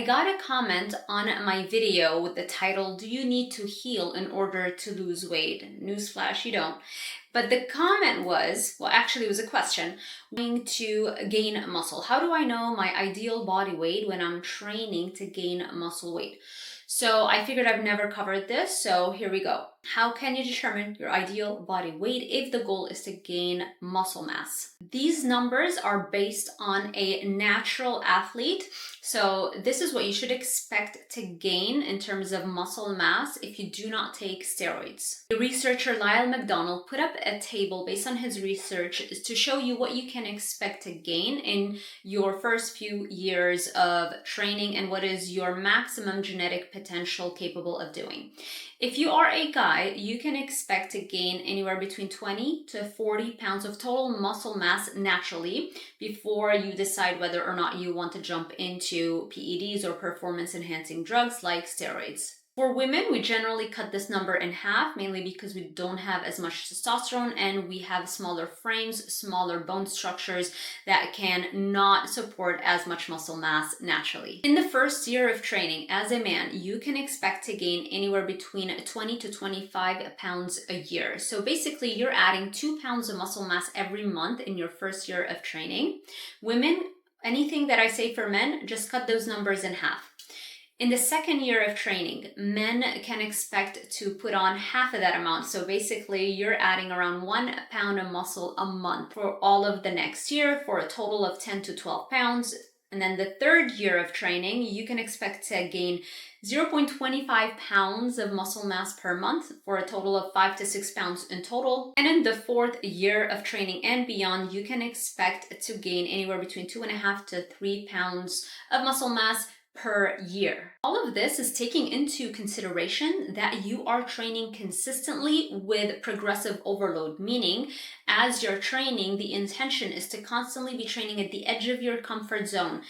got a comment on my video with the title, "Do you need to heal in order to lose weight?" Newsflash, you don't. But the comment was, well, actually it was a question, to gain muscle. How do I know my ideal body weight when I'm training to gain muscle weight? So I figured I've never covered this, so here we go. How can you determine your ideal body weight if the goal is to gain muscle mass? These numbers are based on a natural athlete. So this is what you should expect to gain in terms of muscle mass if you do not take steroids. The researcher Lyle McDonald put up a table based on his research to show you what you can expect to gain in your first few years of training and what is your maximum genetic potential capable of doing. If you are a guy, you can expect to gain anywhere between 20 to 40 pounds of total muscle mass naturally before you decide whether or not you want to jump into PEDs or performance-enhancing drugs like steroids. For women, we generally cut this number in half, mainly because we don't have as much testosterone and we have smaller frames, smaller bone structures that can not support as much muscle mass naturally. In the first year of training as a man, you can expect to gain anywhere between 20 to 25 pounds a year. So basically, you're adding 2 pounds of muscle mass every month in your first year of training. Women, anything that I say for men, just cut those numbers in half. In the second year of training, men can expect to put on half of that amount. So basically, you're adding around 1 pound of muscle a month for all of the next year for a total of 10 to 12 pounds. And then the third year of training, you can expect to gain 0.25 pounds of muscle mass per month for a total of 5 to 6 pounds in total. And in the fourth year of training and beyond, you can expect to gain anywhere between 2.5 to 3 pounds of muscle mass per year. All of this is taking into consideration that you are training consistently with progressive overload, meaning as you're training, the intention is to constantly be training at the edge of your comfort zone.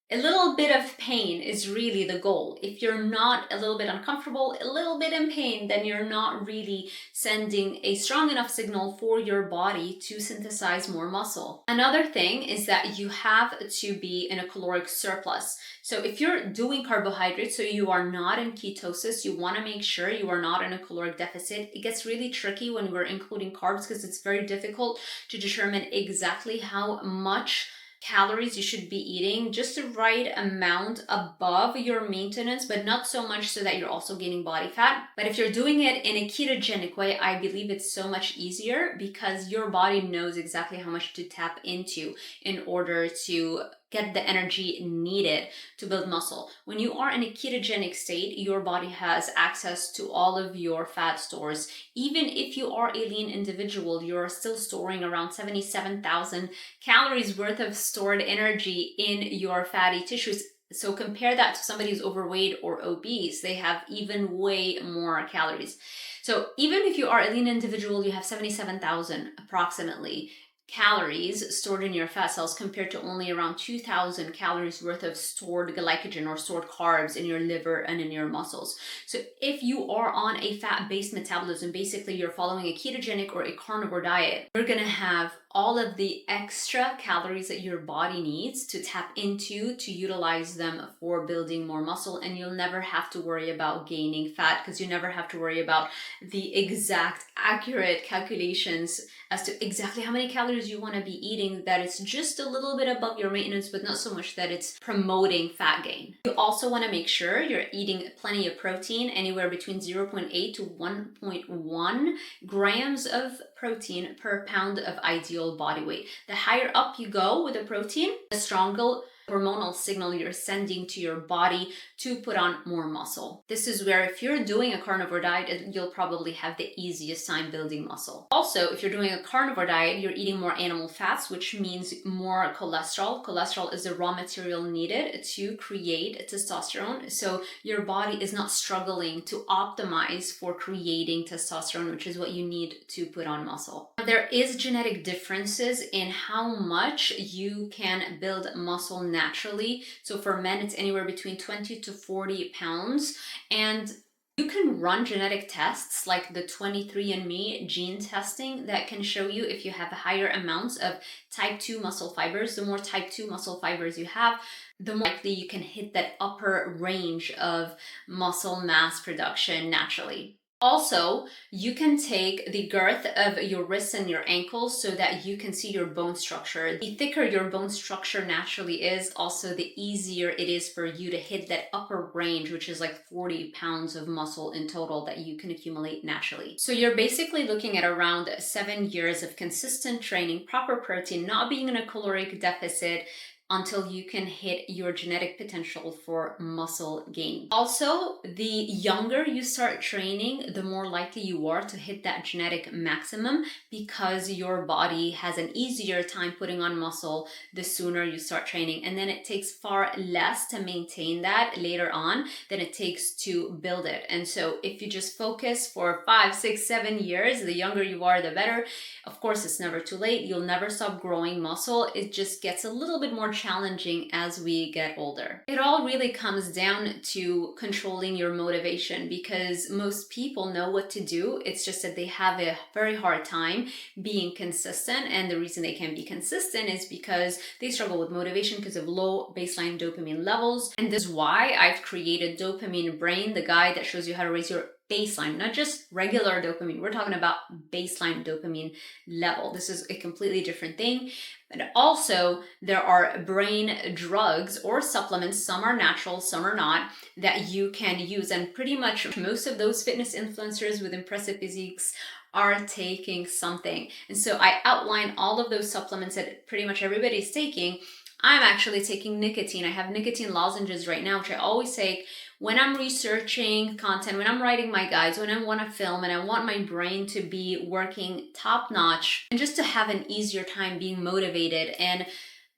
A little bit of pain is really the goal. If you're not a little bit uncomfortable, a little bit in pain, then you're not really sending a strong enough signal for your body to synthesize more muscle. Another thing is that you have to be in a caloric surplus. So if you're doing carbohydrates, so you are not in ketosis, you want to make sure you are not in a caloric deficit. It gets really tricky when we're including carbs because it's very difficult to determine exactly how much calories you should be eating, just the right amount above your maintenance, but not so much so that you're also gaining body fat. But if you're doing it in a ketogenic way, I believe it's so much easier because your body knows exactly how much to tap into in order to get the energy needed to build muscle. When you are in a ketogenic state, your body has access to all of your fat stores. Even if you are a lean individual, you're still storing around 77,000 calories worth of stored energy in your fatty tissues. So compare that to somebody who's overweight or obese, they have even way more calories. So even if you are a lean individual, you have 77,000 approximately calories stored in your fat cells compared to only around 2,000 calories worth of stored glycogen or stored carbs in your liver and in your muscles. So if you are on a fat-based metabolism, basically you're following a ketogenic or a carnivore diet, you're going to have all of the extra calories that your body needs to tap into to utilize them for building more muscle, and you'll never have to worry about gaining fat because you never have to worry about the exact accurate calculations as to exactly how many calories you want to be eating, that it's just a little bit above your maintenance, but not so much that it's promoting fat gain. You also want to make sure you're eating plenty of protein, anywhere between 0.8 to 1.1 grams of protein per pound of ideal body weight. The higher up you go with the protein, the stronger hormonal signal you're sending to your body to put on more muscle. This is where if you're doing a carnivore diet, you'll probably have the easiest time building muscle. Also, if you're doing a carnivore diet, you're eating more animal fats, which means more cholesterol. Cholesterol is the raw material needed to create testosterone. So your body is not struggling to optimize for creating testosterone, which is what you need to put on muscle. There is genetic differences in how much you can build muscle naturally. So for men, it's anywhere between 20 to 40 pounds. And You can run genetic tests like the 23andMe gene testing that can show you if you have higher amounts of type 2 muscle fibers. The more type 2 muscle fibers you have, the more likely you can hit that upper range of muscle mass production naturally. Also, you can take the girth of your wrists and your ankles so that you can see your bone structure. The thicker your bone structure naturally is, also the easier it is for you to hit that upper range, which is like 40 pounds of muscle in total that you can accumulate naturally. So you're basically looking at around 7 years of consistent training, proper protein, not being in a caloric deficit, until you can hit your genetic potential for muscle gain. Also, the younger you start training, the more likely you are to hit that genetic maximum, because your body has an easier time putting on muscle the sooner you start training. And then it takes far less to maintain that later on than it takes to build it. And so if you just focus for 5, 6, 7 years, the younger you are, the better. Of course, it's never too late. You'll never stop growing muscle. It just gets a little bit more challenging as we get older. It all really comes down to controlling your motivation, because most people know what to do. It's just that they have a very hard time being consistent. And the reason they can't be consistent is because they struggle with motivation because of low baseline dopamine levels. And this is why I've created Dopamine Brain, the guide that shows you how to raise your baseline, not just regular dopamine. We're talking about baseline dopamine level. This is a completely different thing. But also, there are brain drugs or supplements, some are natural, some are not, that you can use. And pretty much most of those fitness influencers with impressive physiques are taking something. And so I outline all of those supplements that pretty much everybody's taking. I'm actually taking nicotine. I have nicotine lozenges right now, which I always take when I'm researching content, when I'm writing my guides, when I want to film and I want my brain to be working top notch and just to have an easier time being motivated and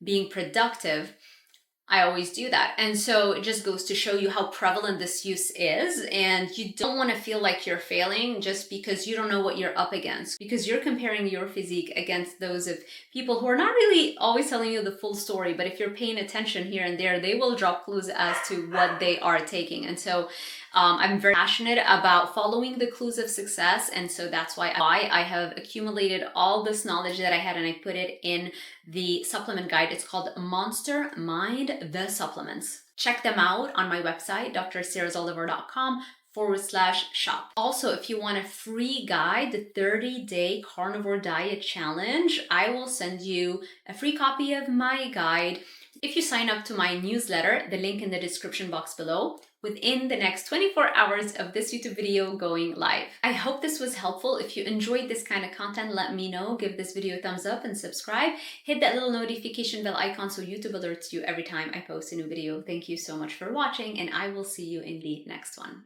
being productive. I always do that. And so it just goes to show you how prevalent this use is. And you don't want to feel like you're failing just because you don't know what you're up against, because you're comparing your physique against those of people who are not really always telling you the full story. But if you're paying attention here and there, they will drop clues as to what they are taking. And so I'm very passionate about following the clues of success. And so that's why I have accumulated all this knowledge that I had and I put it in the supplement guide. It's called Monster Mind, the Supplements. Check them out on my website, DRZALDIVAR.com/shop. Also, if you want a free guide, the 30-day carnivore diet challenge, I will send you a free copy of my guide if you sign up to my newsletter, the link in the description box below, within the next 24 hours of this YouTube video going live. I hope this was helpful. If you enjoyed this kind of content, let me know. Give this video a thumbs up and subscribe. Hit that little notification bell icon so YouTube alerts you every time I post a new video. Thank you so much for watching, and I will see you in the next one.